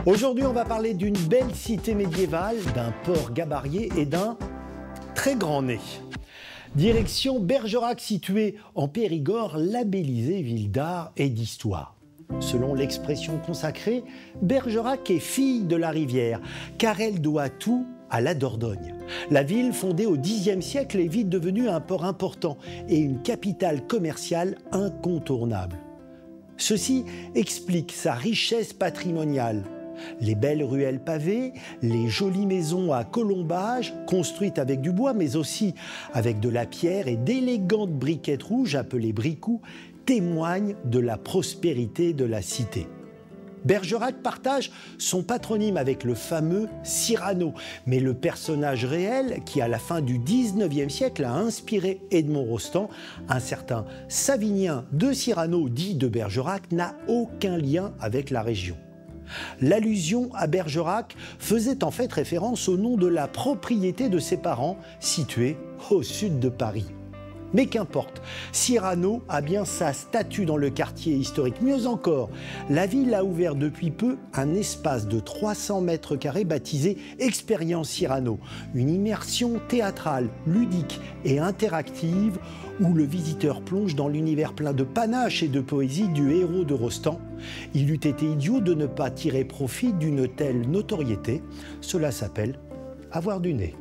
Aujourd'hui, on va parler d'une belle cité médiévale, d'un port gabarier et d'un très grand nez. Direction Bergerac, située en Périgord, labellisée ville d'art et d'histoire. Selon l'expression consacrée, Bergerac est fille de la rivière, car elle doit tout à la Dordogne. La ville, fondée au Xe siècle, est vite devenue un port important et une capitale commerciale incontournable. Ceci explique sa richesse patrimoniale. Les belles ruelles pavées, les jolies maisons à colombages, construites avec du bois, mais aussi avec de la pierre et d'élégantes briquettes rouges appelées bricoux, témoignent de la prospérité de la cité. Bergerac partage son patronyme avec le fameux Cyrano, mais le personnage réel qui, à la fin du XIXe siècle, a inspiré Edmond Rostand, un certain Savinien de Cyrano, dit de Bergerac, n'a aucun lien avec la région. L'allusion à Bergerac faisait en fait référence au nom de la propriété de ses parents, située au sud de Paris. Mais qu'importe, Cyrano a bien sa statue dans le quartier historique. Mieux encore, la ville a ouvert depuis peu un espace de 300 mètres carrés baptisé Expérience Cyrano, une immersion théâtrale, ludique et interactive où le visiteur plonge dans l'univers plein de panache et de poésie du héros de Rostand. Il eût été idiot de ne pas tirer profit d'une telle notoriété. Cela s'appelle avoir du nez.